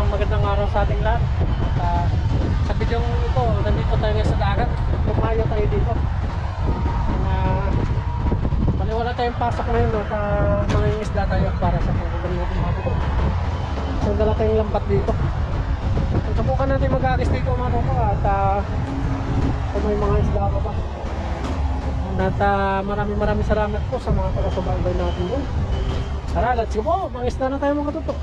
isang magandang araw sa ating lahat. Sa video ito, nandito tayo ngayon sa dagat. Tumayo tayo dito. Wala tayong pasok ngayon, no? Mga isda tayo para sa pagkakas natin mga tuto. So dala tayong lambat dito. Subukan natin mag-akis dito mga tuto. At kung may mga isda pa ba. At maraming salamat po sa mga taga-subaybay natin doon. Tara, let's go po. Mga isda na tayo mga tuto.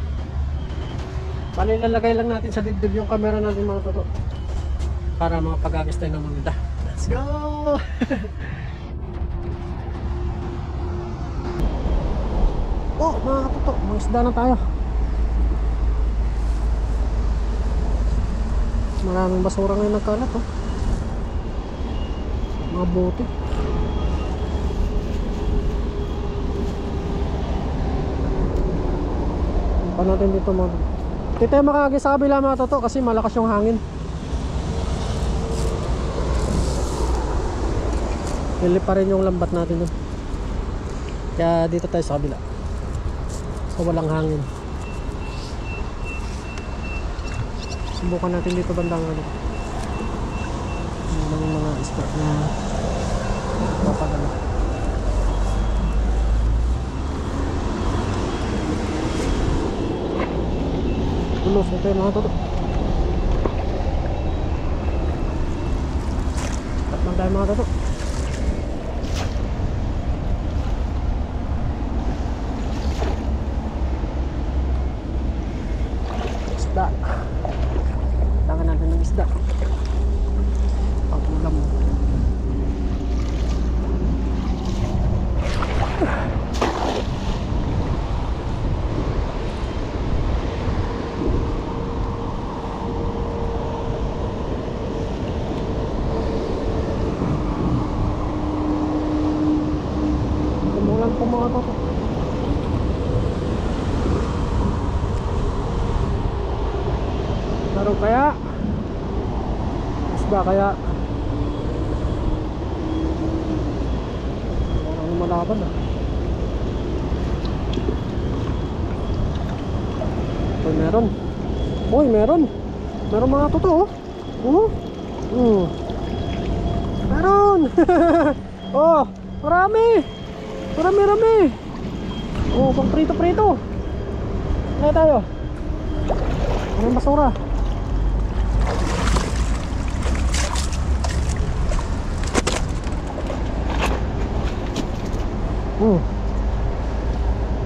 Palilalagay lang natin sa dibdib yung camera natin mga tuto. Para mga pag-akis tayo ng mga isda. Let's go! Oh, mga katuto, mga isda na tayo. Maraming basura ngayon nagkalat, oh. Mga bote. Pa natin dito mga katuto. Hindi tayo makakagis sa kabila mga katuto kasi malakas yung hangin. Lilip pa rin yung lambat natin doon. Kaya dito tayo sa kabila. So walang hangin. Subukan natin dito bandang ano. Yung mga isda na papagala. Tulos, ito yung mga tuto. Tatlang tayo mga tuto. Isda. Tangan natin ng isda. Pag-ulam. Tumulang po mga toto. Laro kaya? Isda kaya? Parang malaban ah. Ito meron. Uy, meron. Meron mga totoo. Meron. Oh, marami. Marami. Oh, pang prito. Ano tayo? Ano basura?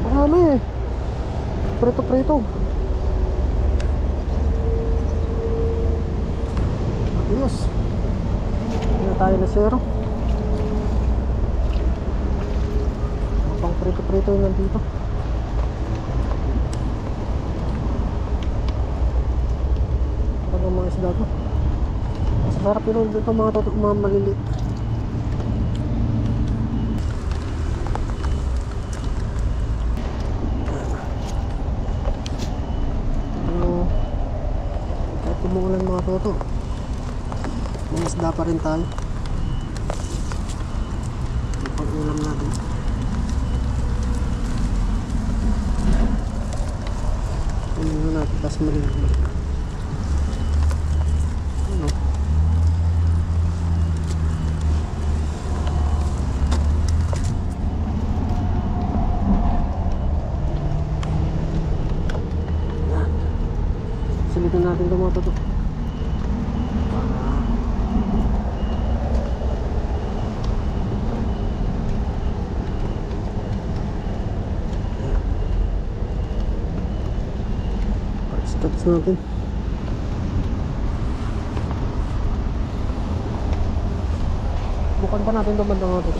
Marami. Prito. Ayos. Hindi na tayo na zero. Pang prito yung nandito. Parang mga isda to. Masarap yun dito mga maliliit. Umuulan mga toto, may isda pa rin tayo. Pag-ulam natin. Ano natin tas marinig. Ano? Silitan natin ito mga toto. Tapos natin. Bukan pa natin ito bandang natin.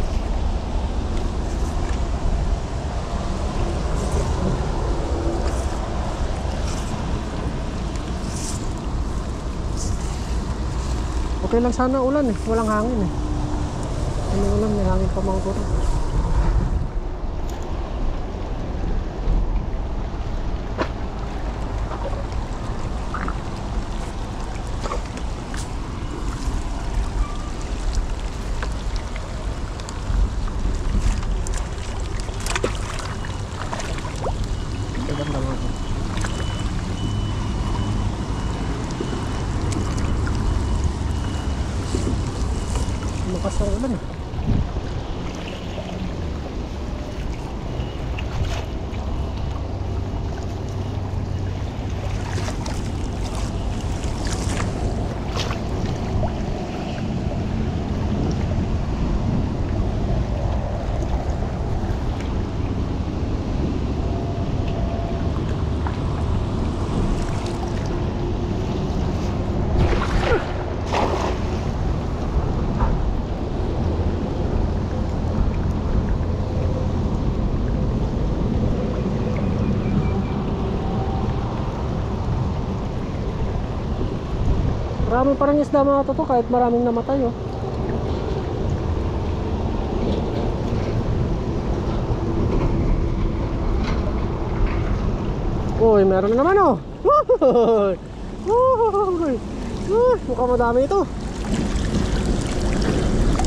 Okay lang sana ulan eh, walang hangin eh. Ano ulan, may hangin pa mga toto. lakas ng ulan. Marami pa rin isda mga toto kahit maraming namatay oh. Uy, meron na naman oh. Uy, uy, mukhang madami ito.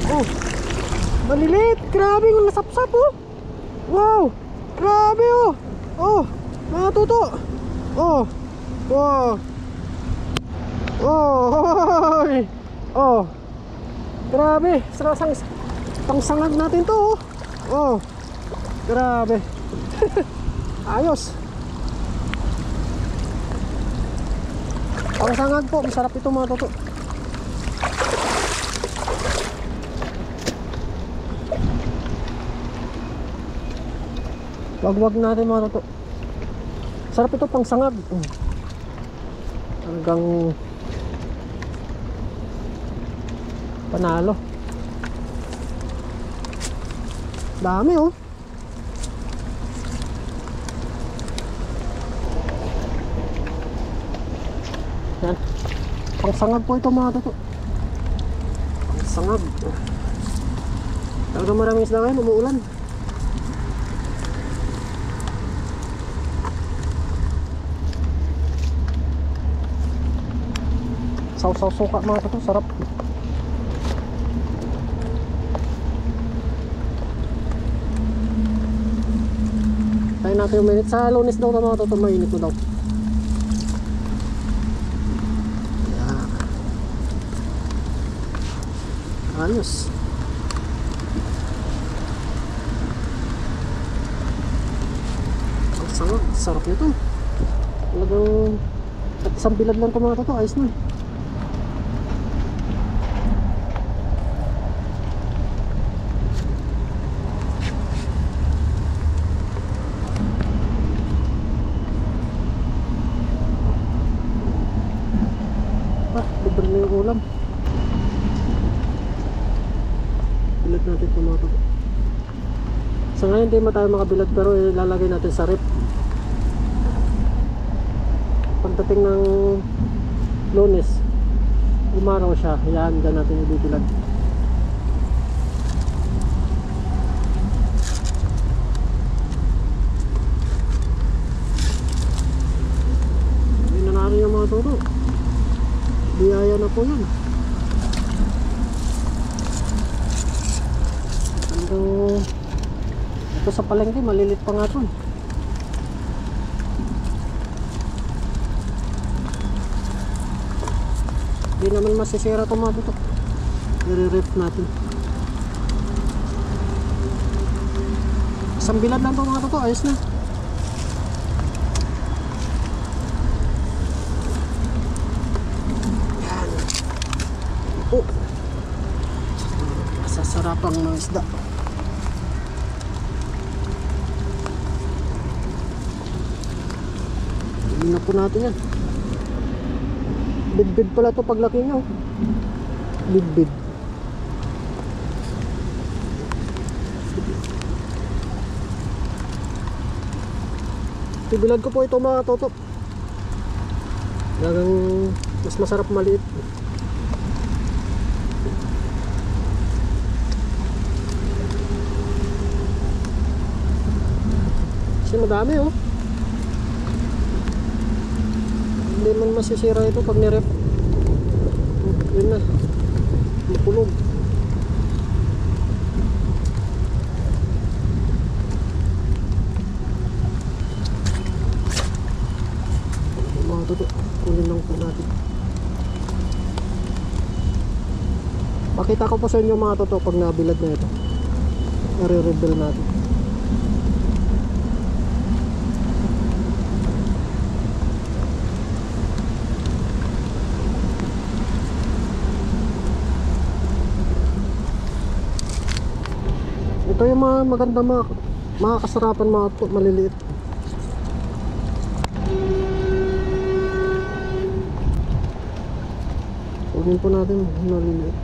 Oh, maliliit. Grabe yung nasapsap oh. Wow, grabe oh. Oh, mga toto. Oh, wow. Oh, oh, grabe, sarasang pangsangag natin to. Oh, grabe. Ayos. Pangsangag po, masarap ito mga toto. Wag natin mga toto. Sarap ito pangsangag. Hanggang panalo. Dami oh. Yan. Pangsangag po ito mga toto. Pangsangag. Talagang maraming isda ngayon, umuulan. Saw-saw suka mga toto, sarap. Tayo natin yung minute. Sa Lunes daw mga toto, mainit mo daw. Yan. Ayos. Ang sarap, sarap nito. Talagang at isang bilad lang ito mga toto, ayos na. Libre na yung ulam. Bilad natin ito mga toto. Sa ngayon hindi mo tayo makabilad pero ilalagay natin sa rep. Pagdating ng Lunes, umaraw siya, yan, dyan natin ibibilad. Hindi na narin yung mga toto. Biyaya na po yan. Hanggang ito sa palengke malilit pa nga ito. Hindi naman masisira ito mga toto. I-ref natin. Isang bilad lang ito mga toto, ayos na. Oh, masasarapang mga isda. Hindi na po natin yan. Bid-bid pala ito paglaki nyo. Bid-bid. Tibilad ko po ito mga toto. Talagang mas masarap maliit. Kasi madami oh. Hindi man masisira ito pag nirep. Yun na, makulog. Mga toto, kunin lang po natin. Makita ko po sa inyo mga totoo pag nabilad na ito. I-reveal natin. Ito yung mga maganda mga kasarapan mga maliliit. Kunin po natin maliliit.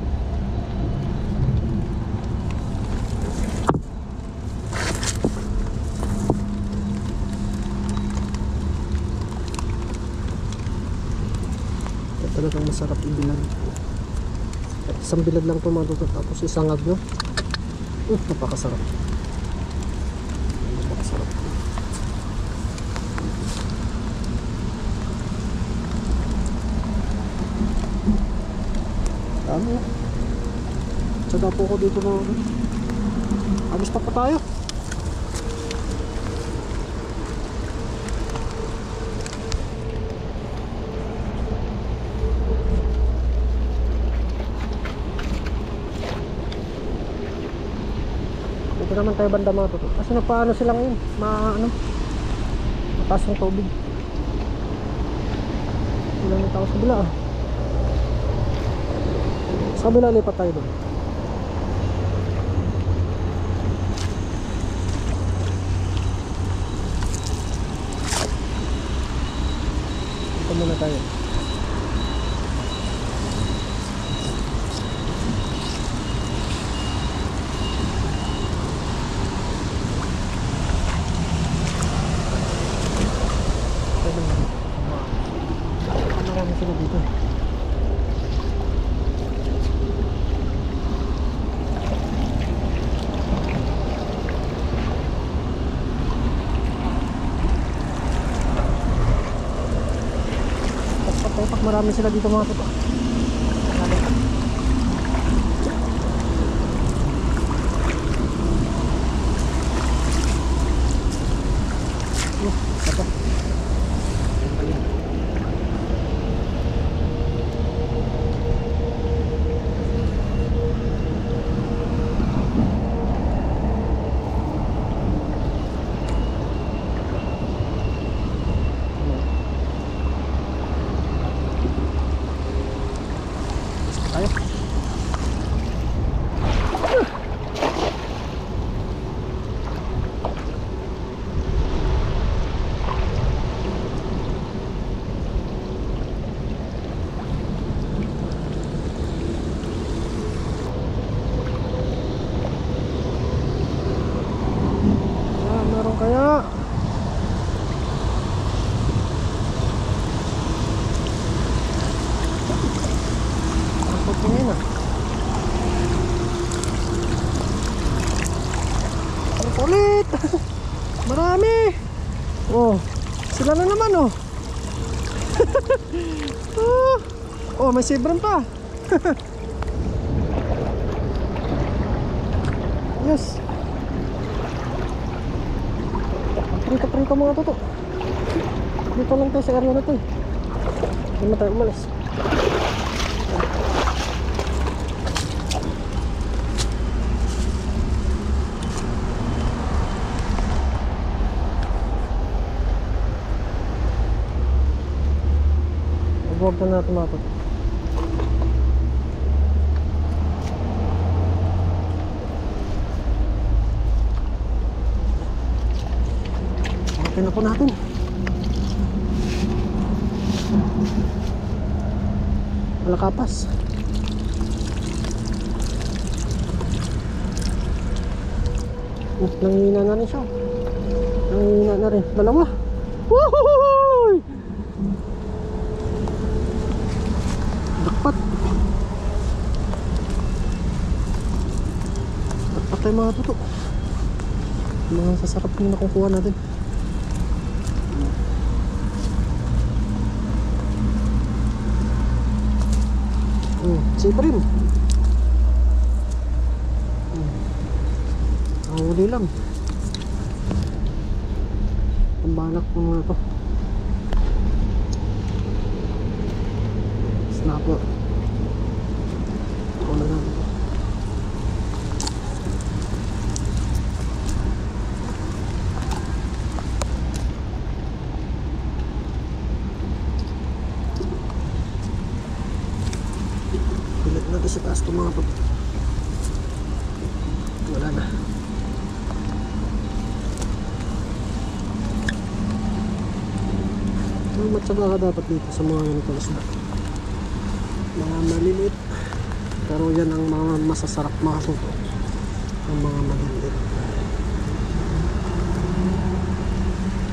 Ito talagang masarap ibilad. Isang bilad lang ito mga tutot, tapos isangag nyo. Napakasarap. Napakasarap. Dami. Tsaga po ko dito na. Agos pa pa tayo. Dito naman tayo banda mga tuto. Kasi napaano sila ngayon? Mataas ang tubig. Ilang na tao sa bila ah. Sa kabila lipat tayo doon. Dito muna tayo. Marami sila dito. Pag marami sila dito mga tuto. Meron kaya? Ang putingin ah. Ang kulit. Marami. Oh, sila na naman oh. Oh, may sibram pa. Yes. Prito mga toto. Dito lang tayo sa area na to eh. Hindi na tayo umalis. Huwag na natin mga toto. Hanapin na po natin. Malakapas. Nangihina na rin siya. Nangihina na rin. Dalawa. Woohoo! Dakpat. Dakpat tayo mga tuto. Mga sasarap yung nakukuha natin. Siprim. Huli lang. Pambanak mo muna to. Snapper. Wala na. natin sa taas itong mga toto. Wala na. Matsaga ka dapat dito sa mga ganitong isda. Mga maliliit. Pero yan ang mga masasarap makasuko. Ang mga maliliit.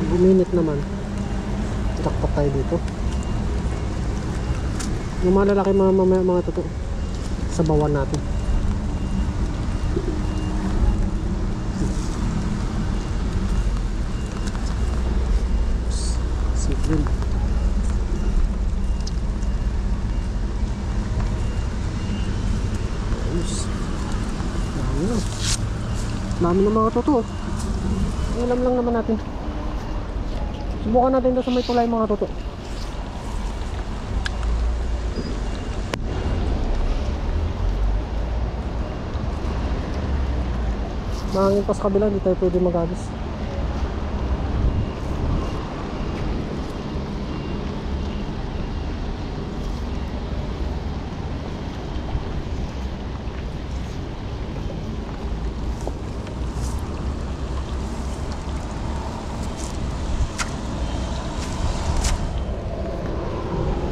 Pag uminit naman, jackpot tayo dito. Yung malalaki mga totoo, sabawan natin. Siprin. Dami ng mga totoo. Ilam lang naman natin. Subukan natin doon sa may tulay mga totoo. Mahangin pa sa kabila, hindi tayo pwede mag-agis.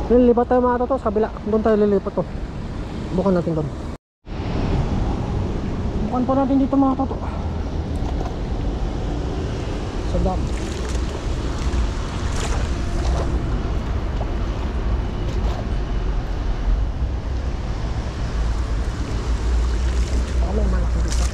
Lilipat tayo mga toto sa kabila. Doon tayo lilipat to. Bukan natin doon. Bukan pa natin dito mga toto. Sa dam. Ano yung malaki dito?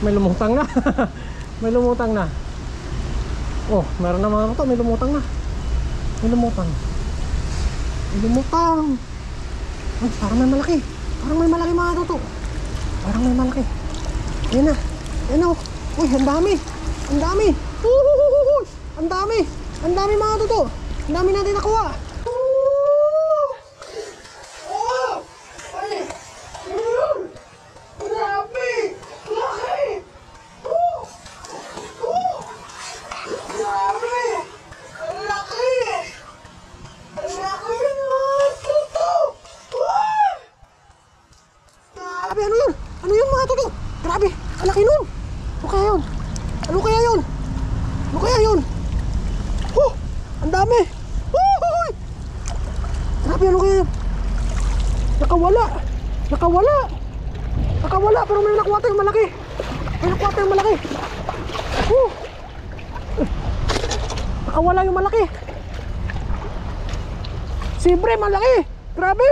May lumutang na. May lumutang na. Oh, meron na mga to, may lumutang na. May lumutang. May lumutang. Ay, parang may malaki. Parang may malaki mga to. Parang may malaki. Yan na. Yan na. Uy, ang dami. Ang dami. Ang dami. Ang dami mga to. Ang dami natin nakuha. Ano yun? Ano yun mga toto? Grabe, ang laki nun. Ano kaya yun? Ano kaya yun? Ano kaya yun? Ang dami. Grabe, ano kaya yun? Nakawala. Nakawala. Nakawala, pero may nakuha tayong malaki. May nakuha tayong malaki. Nakawala yung malaki. Sibre, malaki. Grabe.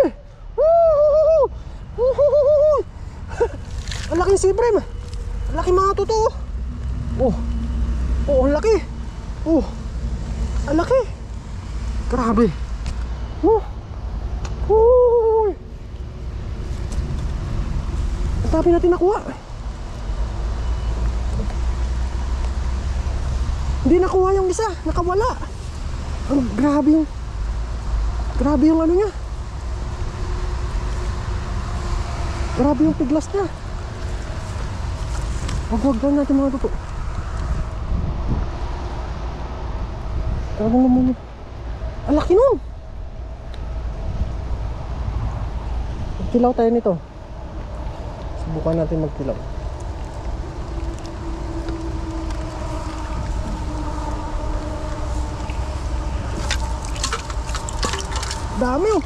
Ang laking sibrim. Ang laki mga totoo. Ang laki. Ang laki. Grabe. Ang dami natin nakuha. Hindi nakuha yung isa. Nakawala. Grabe yung ano niya. Grabe yung piglas niya. Huwag lang natin mga totoo. Talagang naman. Ang laki nun. Magkilaw tayo nito. Subukan natin magkilaw. Dami oh.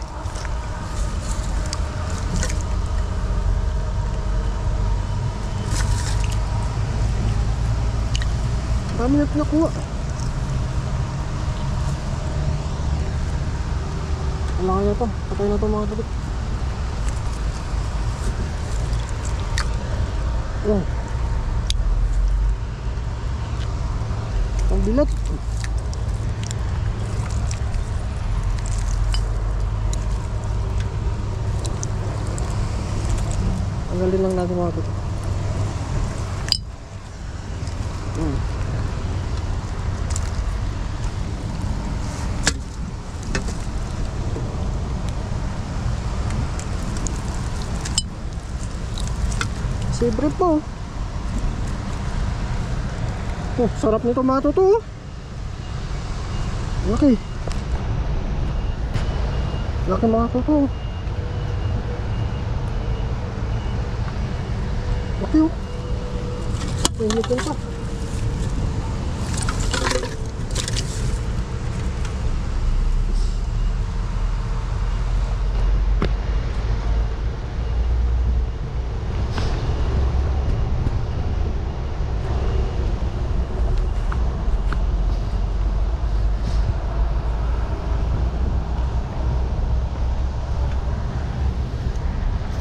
Dami natin nakuha. Wala kaya ito. Patay na ito mga tabi. Ang bilat. Tanggalin lang natin mga tabi. Siyempre po. Oh, sarap nito mga toto. Laki. Laki mga toto. Laki oh. Initin pa.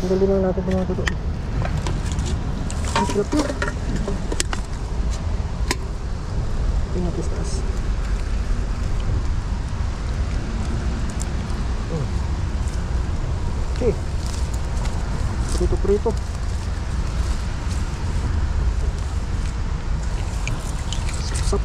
Dali lang natin mga toto. Ang sarap yun. Tingnan natin sa taas. Okay. Prito-prito. Sap.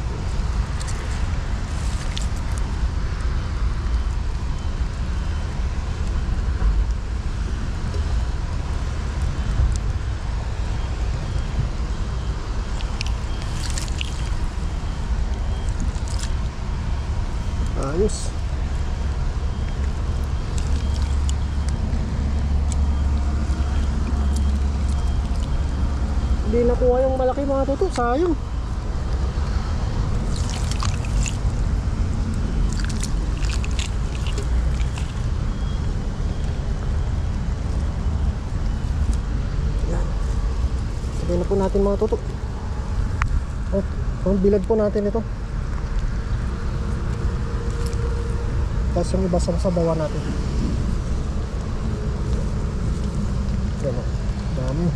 Ayos. Hindi nakuha yung malaki mga toto, sayang. Yan. Sabihin na po natin mga toto. Oh, bilad po natin ito. Tapos yung iba sa bawa natin. Yan o, dami.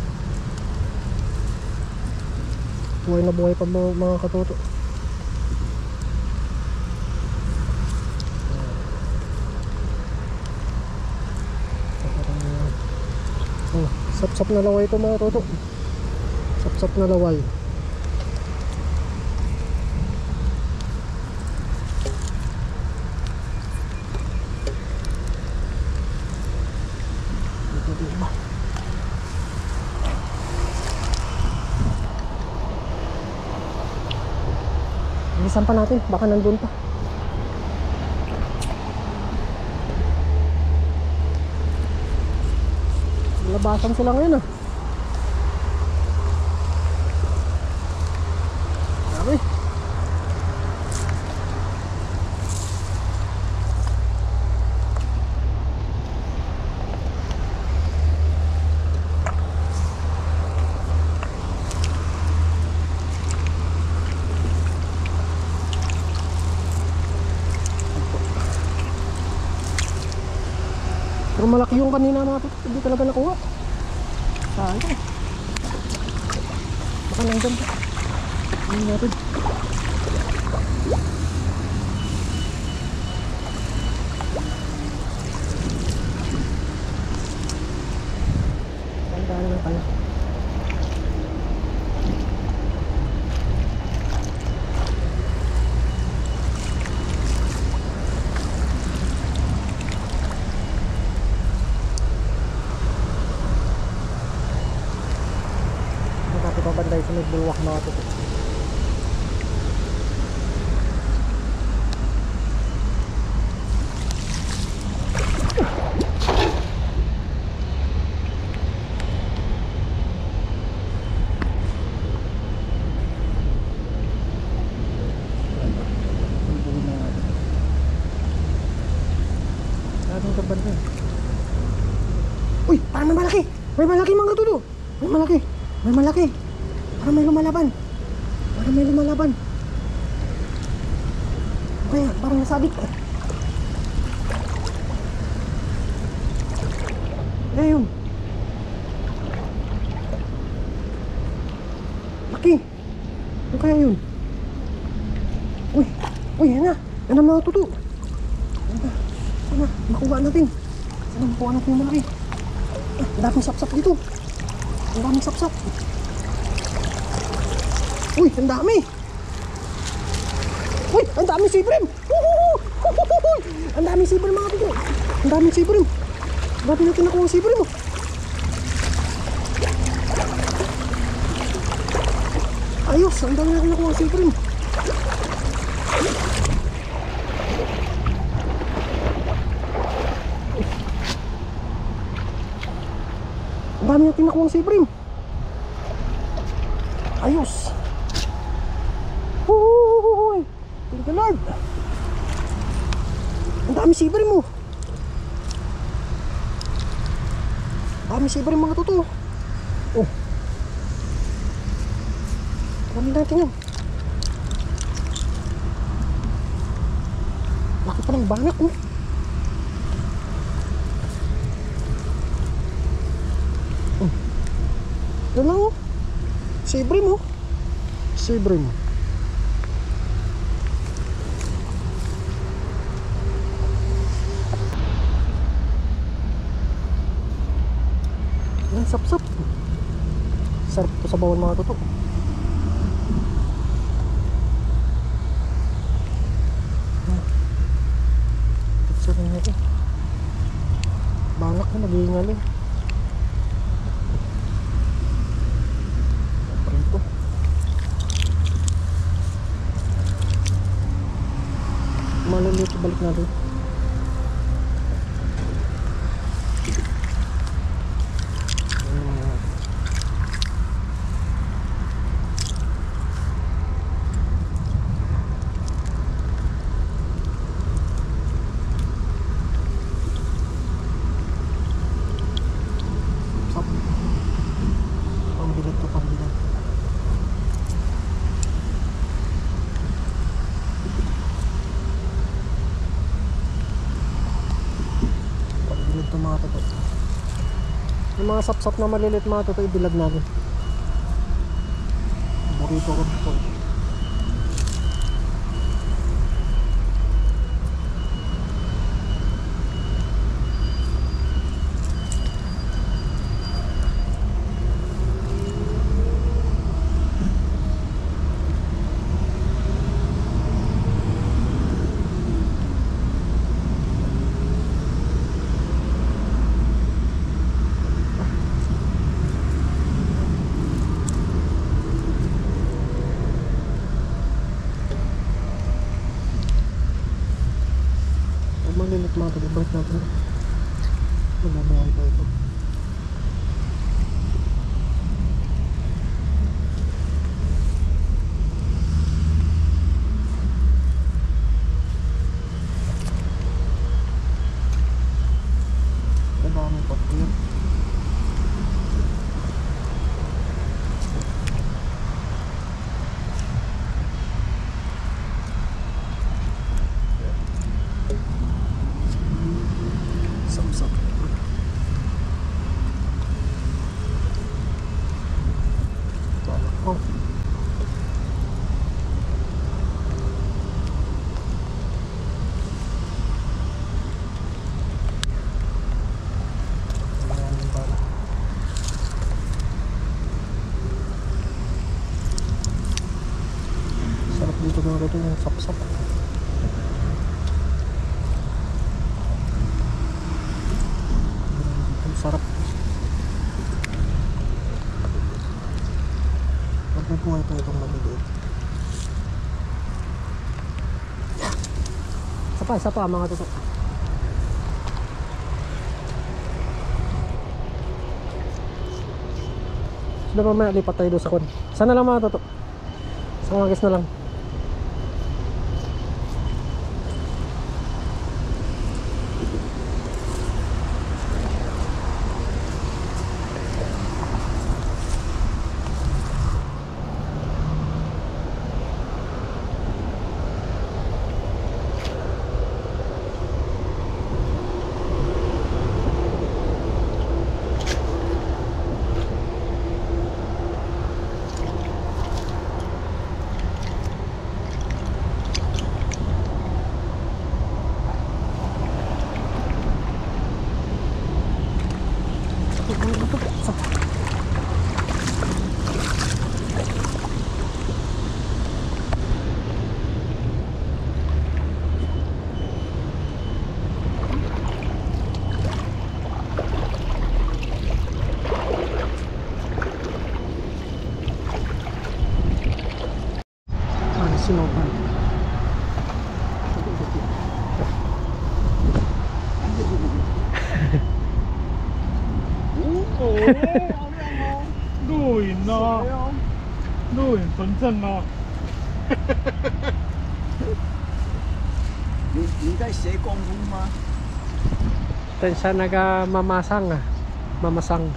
Buhay na buhay pa mga katoto. Oh, sap-sap na laway ito mga toto. Sap-sap na laway. Bilisan pa natin, baka nandun pa. Labasan sila ngayon ah. Dami. Pero malaki yung kanina mga toto, hindi talaga nakuha. Sayang. Baka nandun pa. Ano natin? Tandaan lang tayo. Pabanday sa may bulwak mga toto. Ating kabanday. Uy! Parang may malaki! May malaki mga toto! May malaki! May malaki! Parang may lumalaban. Parang may lumalaban. Kaya, parang nasabit. Kaya yun. Laki. Ano kaya yun? Uy. Uy, yan na. Yan na mga tuto. Yan na. Sana, makuha natin. Sana makuha natin yung malaki. Ang daming sapsap dito. Ang daming sapsap. Uy, ang dami. Uy, ang daming sibrim. Ang daming sibrim mga tuto. Ang daming sibrim. Ang dami natin nakuha ang sibrim. Ayos, ang dami natin nakuha ang siprim. Ang dami natin nakuha ang siprim. Ayos. Huhuhuhuhuy. Thank you Lord. Ang dami siprim mo. Dami siprim mga totoo. Oh. Kunin natin yan. Laki pa ng banak oh. Ito lang oh. Sibrim oh. Sibrim. Yan sap-sap. Sarap ito sa bawal mga totoo. Sabihin natin banak na nag-iingal eh. Prito maliliit, balik natin. Yung mga sapsap na malilit mga totoo, ibilag natin. Burrito ko dito. Malilit mga ito, balik natin. Magbabahay pa ito. Kadami pa ito yan. Sarap dito mga ito yung sapsap. Ang sarap. Magbubuhay pa itong maliliit. Isa pa mga tutok. So mamaya lipat tayo doon sa kon. Sana lang mga tutok. Sa mga guys na lang. 录影呢？录影存证呢？你在学功夫吗？ Tayo siya nagmamasang ah. Mamasang.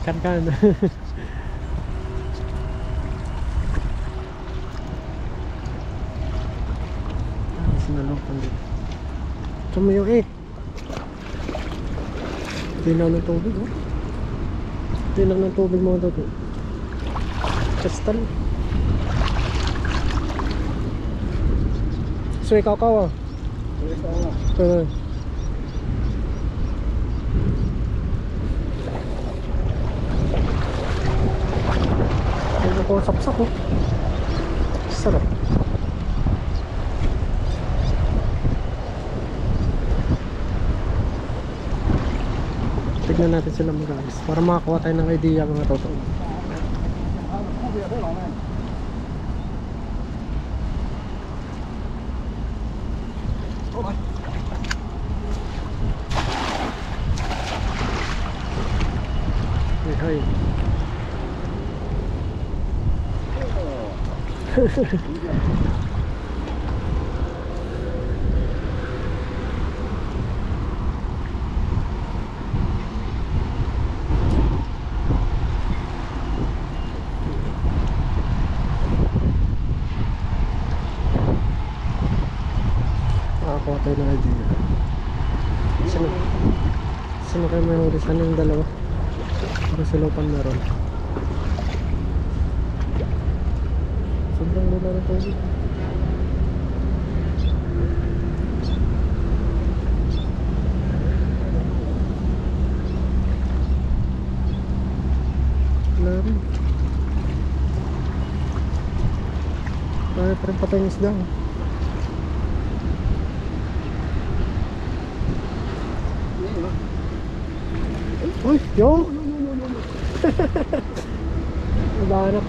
Kan. Sinalokan dito. Tumayo eh. Tinaw ng tubig oh. Tinaw ng tubig mo dito. Kristal. So ikaw ah. Ano ko sapsak oh. Sarap. Tignan natin sila guys para makakuha tayo ng idea mga totoo. Hey. Makakuha tayo ng idea. Sino kayo may huli? Sana yung dalawa? Basilopan meron. Sobrang lula na tubig. Wala rin. Kaya pa rin patay ng isda. Uy, yo! Nabahanap.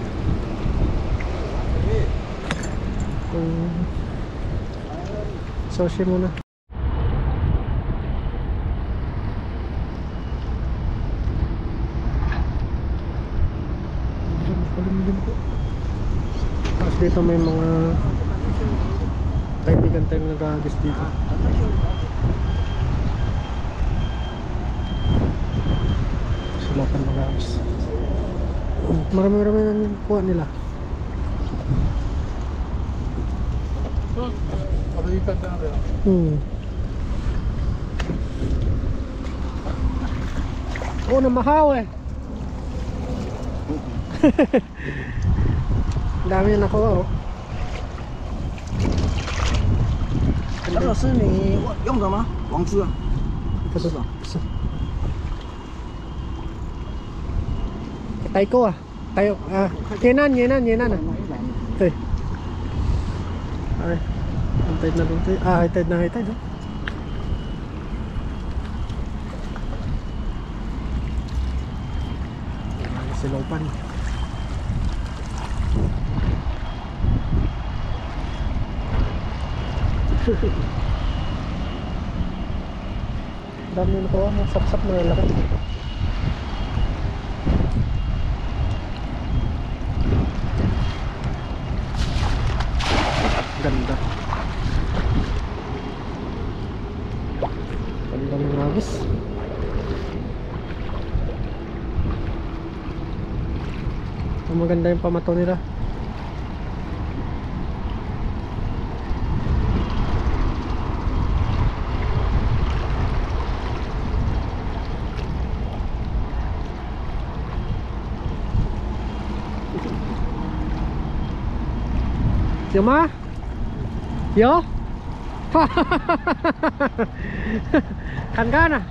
Sushi muna. Tapos dito may mga kaibigan tayong nag-aagis dito. Sulapan mag-aagis. Marami-marami nang kuha nila. Oh, namahaw eh. Dami na nakuha oh. 这个是你用什么？网子啊？ Ito ba? Tay ko ah. Tayo ah. Yenan ah. Tay. Ay. Antay na dun tayo. Ah, high tide na oh. Silopan. Dami na ito ah. Sapsap na laki. Ganda. Ganda ng agis. Maganda yung pamato nila. Yo ma? Yo? Kan na?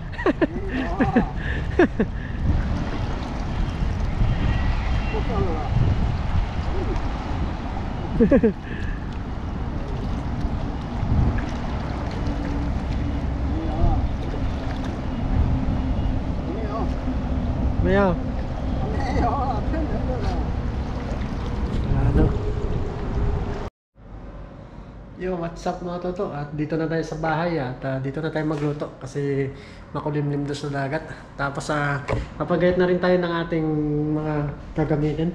Mayo. Yo, what's up mga toto? At dito na tayo sa bahay at dito na tayo magluto kasi makulimlim doon sa dagat. Tapos papagayat na rin tayo ng ating mga gagamitin.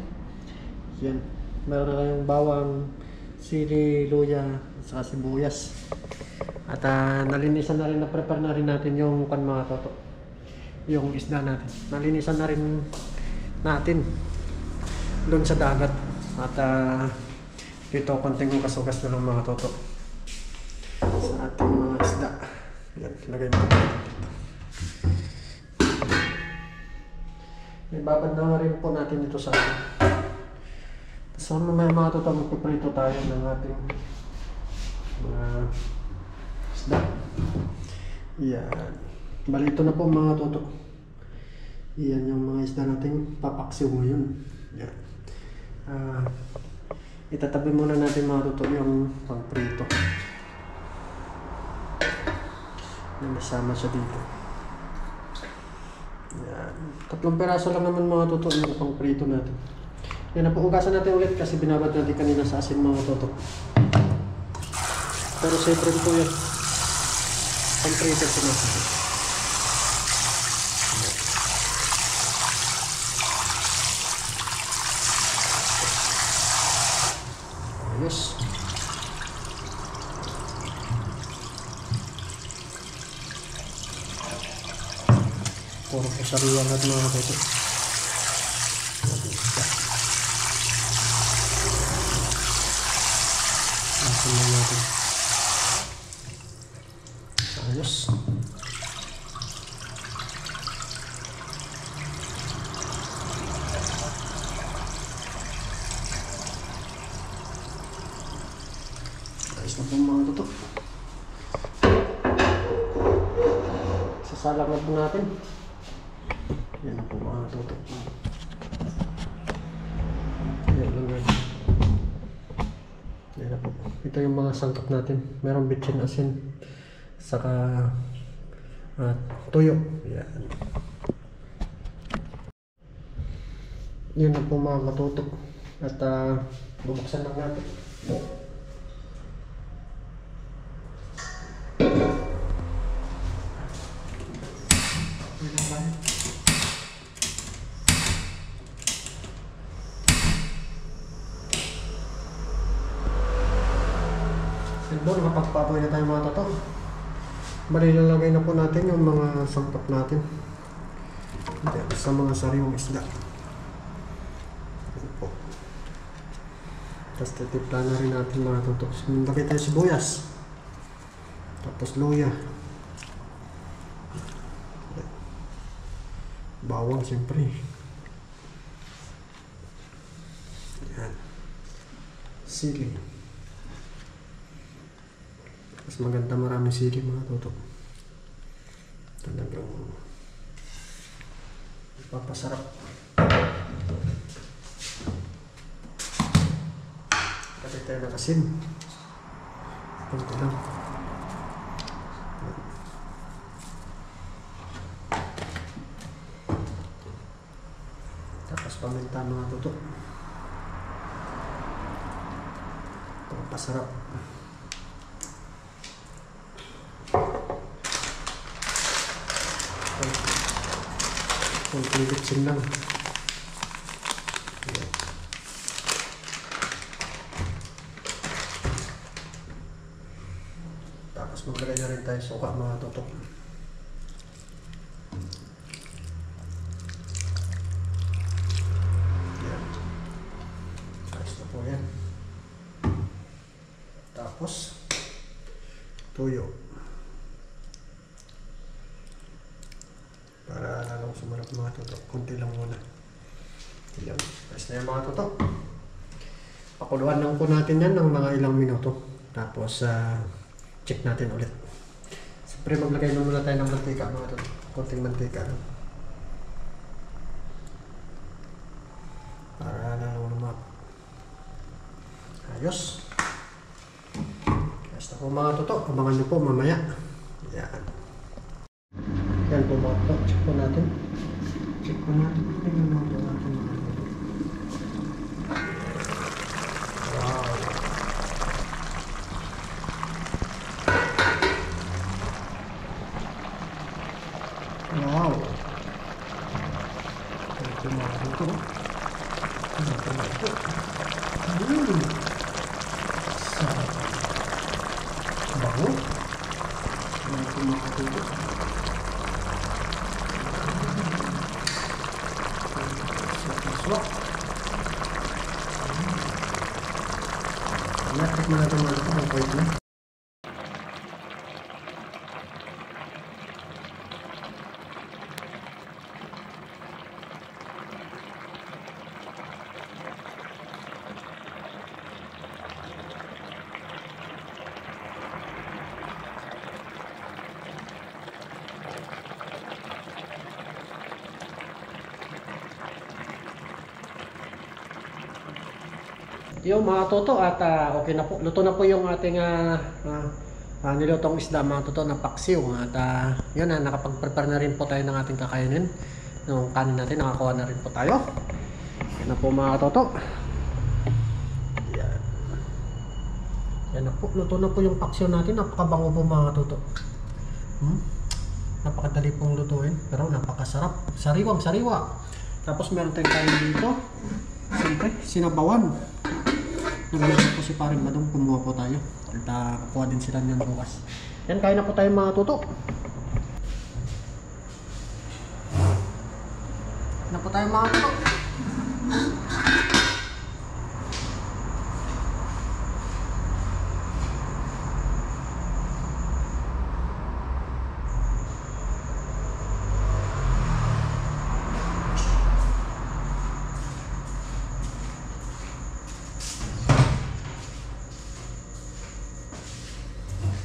Yan. Meron na tayong bawang, sili, luya, at saka sibuyas. At nalinisan na rin, na-prepare na rin natin yung mga toto. Yung isda natin. Nalinisan na rin natin doon sa dagat. At dito konting ugas-ugas na lang mga toto sa ating mga isda. Yan, lagay mo dito. Ibabad na rin po natin dito sa atin. So mamaya mga toto, magpiprito tayo ng ating mga isda. Yan. Balito na po mga toto. Yan yung mga isda natin papaksiw ngayon. Yan. Itatabi muna natin mga toto yung pangprito. Nasama siya dito. Yan. 3 peraso lang naman mga toto yung pangprito natin. Yan na po, ugasan natin ulit kasi binabad natin kanina sa asin mga toto. Pero safe rin po yun. Pangprito po natin. Yes. Puro po sariwan natin mga kapatid. Asin lang natin. Ayos. Ayos na po mga toto. Sasalang na po natin. Yan na po mga toto. Yan lang yan. Yan na po. Ito yung mga sangkap natin. Merong bitchin asin. Saka tuyo. Yan. Yan na po mga katutok. At bubuksan lang natin. Doon, nakapagpapoy na tayo mga toto. Bali, lalagay na po natin yung mga sangkap natin sa mga sariwang isda. Ayan po. Tapos titipla na rin natin mga toto. Lagay tayo sibuyas. Tapos luya. Bawang siyempre. Ayan. Sili. Mas maganda maraming sili mga toto. Talagang papasarap. Kapit tayo ng asin. Punto lang. Tapos paminta mga toto. Papasarap. Konting bitsin lang. Ayan. Tapos maglagay na rin tayo suka mga toto. Ayan. Ayos na po yan. Tapos tuyo. Para lalong sumarap mga toto. Kunti lang muna. Ayan. Ayos na yan mga toto. Pakuluan lang po natin yan ng mga ilang minuto. Tapos check natin ulit. Siyempre maglagay na muna tayo ng mantika mga toto. Kunting mantika lang. Para lalong lumap. Ayos. Ayos na po mga toto. Abangan nyo po mamaya. Ayan. Yan po mga toto. Check po natin. Check po natin. Tingnan mo po natin. Wow. bango. Ano po mga katuto? Swak. Lapit na natin mga katuto. Ang point na. Yung mga toto at okay na po. Luto na po yung ating nilutong isda mga toto na paksiw. At yun na, nakapag-prepare na rin po tayo ng ating kakainin. Yung kanin natin, nakakuha na rin po tayo. Yan na po mga toto. Yan. Yan na po, luto na po yung paksiw natin. Napakabango po mga toto. Napakadali pong lutuin, pero napakasarap. Sariwang sariwa. Tapos meron tayong kanin dito. Siyempre, sinabawan. Nagluto po si Paring Badong, kumuha po tayo. At kukuha din sila niyan bukas. Yan, kain na po tayo mga tuto. Kain na po tayo mga tuto.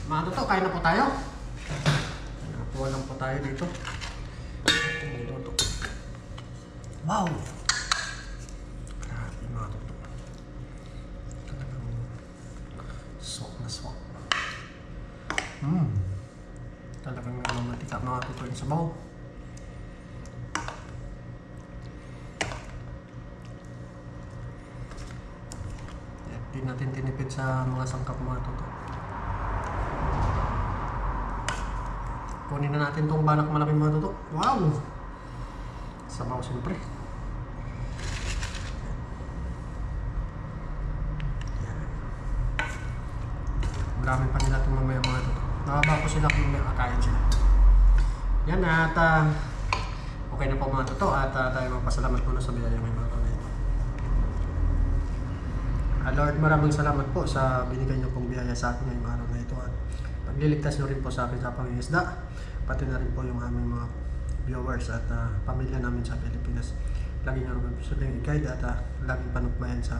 Mga tuto, kain na po tayo. Nakakuha lang po tayo dito. Wow! Grabe mga tuto. Talagang swak na swak. Talagang nagmamatika mga tuto yung sabaw. Hindi natin tinipid sa mga sangkap mga tuto. Kunin na natin itong banak malaking mga tuto. Wow! Sabaw siyempre. Maraming pa nila itong mamaya mga tuto. Nakaba ko sila kung may kakain sila. Yan at okay na po mga tuto at tayo magpasalamat muna sa biyaya ng mga tuto. Lord, maraming salamat po sa binigay niyo pong biyaya sa akin ngayong araw na ito at pagliligtas niyo rin po sa akin sa pangingisda, pati na rin po yung aming mga viewers at pamilya namin sa Pilipinas. Lagi niyo rin po silang i-guide at laging panugbayan sa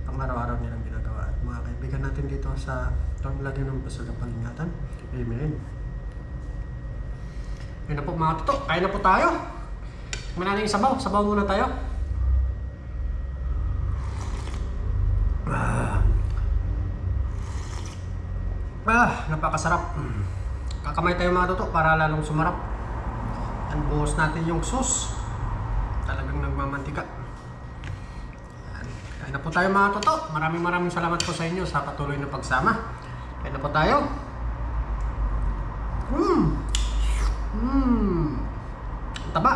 pang-araw-araw nilang ginagawa. At mga kaibigan natin dito sa lagi naman po silang pag-ingatan. Amen. Yun na po mga tuto, kain na po tayo. Mananaling sabaw, sabaw muna tayo. Napakasarap. Kakamay tayo mga tuto para lalong sumarap. Yan, buhos natin yung sauce. Talagang nagmamantika. Yan. Kain na po tayo mga tuto. Maraming salamat po sa inyo sa patuloy na pagsama. Kain na po tayo. Taba.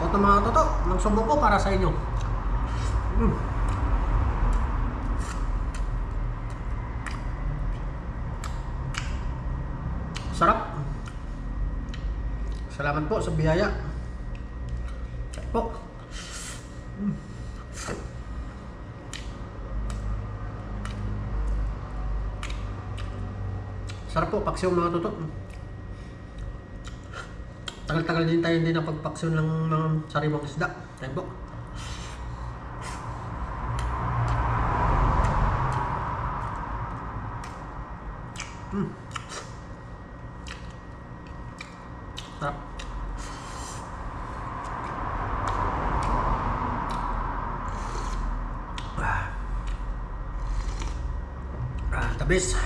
Ito mga tuto, nagsumbo po para sa inyo. Sarap. Salamat po sa biyaya. Sarap po. Sarap po, paksiw mga tuto. Tagal-tagal din tayo hindi napagpaksiw ng mga sariwang isda. Tayo po. Sarap. Tabis.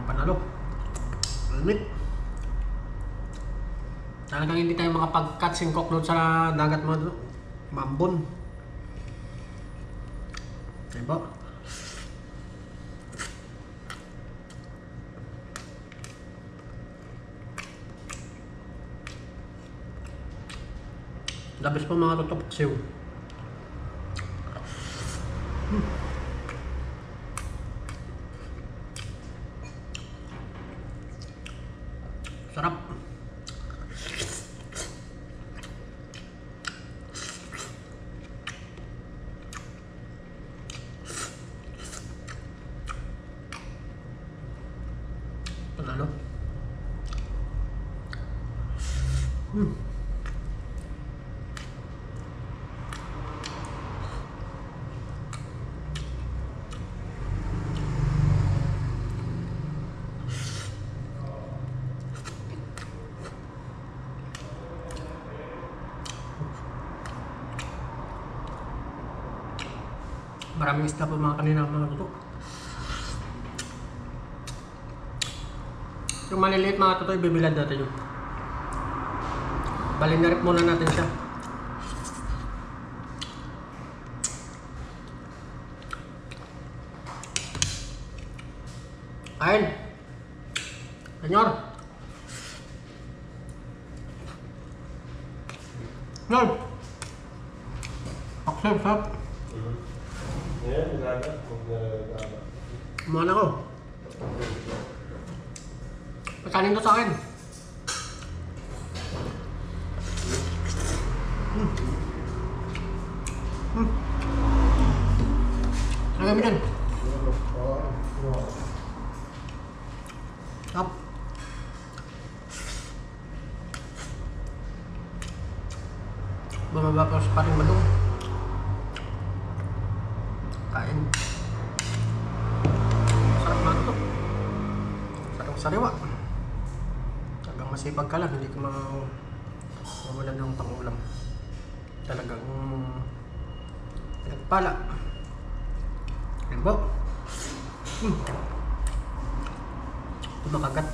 Panalo. Limit. Talagang hindi tayo makapag-cut singkok doon sa dagat mo doon. Mambon. Tayo po. Labis po mga tutok siw. Sarap. Panalo. Maraming isda po mga kanina mga tuto. Yung maliliit mga tuto, ibibilad natin yun. Balinarip muna natin siya. Kain! Senyor! Senyor! Aksep, sap! Yan, nilada. Mag-nilada. Kumain ako. Pasanin to sa akin. Lagay mo dyan. Up. Bumaba pa sa paring balong. Kain. Sarap na ito. Sarap sariwa. Talagang masipag ka lang, hindi ka mawalan ng pangulam. Talagang nagpala. Limbo. Ito makagat.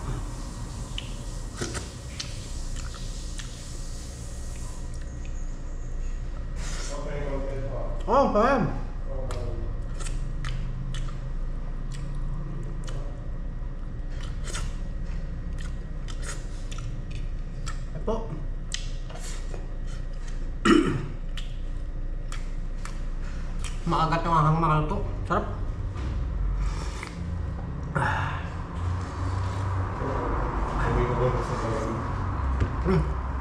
Oh, paham. Po. Maagat yung ahang mahal to. Sarap.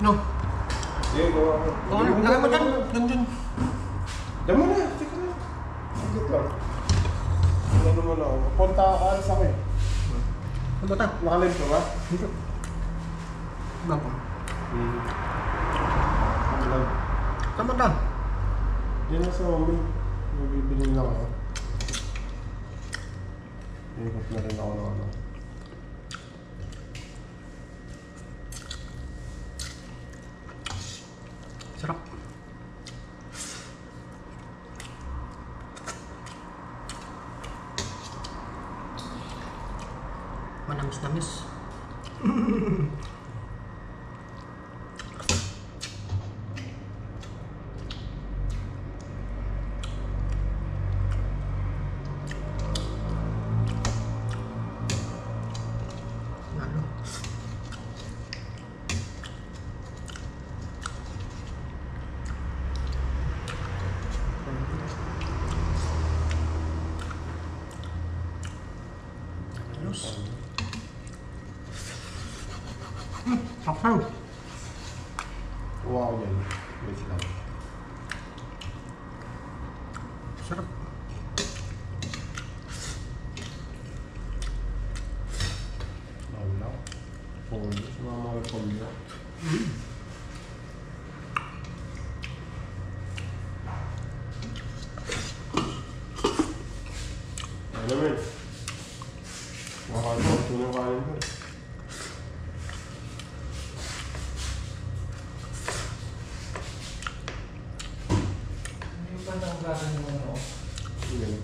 No. Sige, gawa ko. Oh, lagay mo dyan. Dyan. Diyan mo na. Sige na. Sige lang. Ano naman ako? Punta ka alas ako eh. Ano ba ta? Nakalive ka ba? Dito. Bago. Live. Tama ta. Diyan na sa amin. May bibili lang ako. Ikot na rin ako ng ano. Sarap. Manamis-namis. Lalo. Ayos. Saksaw. Wow, yan. Wait lang. Sarap. Wala. Folio. Mga folio. Ano naman? Makakita ko ng kain ko. Hindi ba nang gano'n mo? Yan.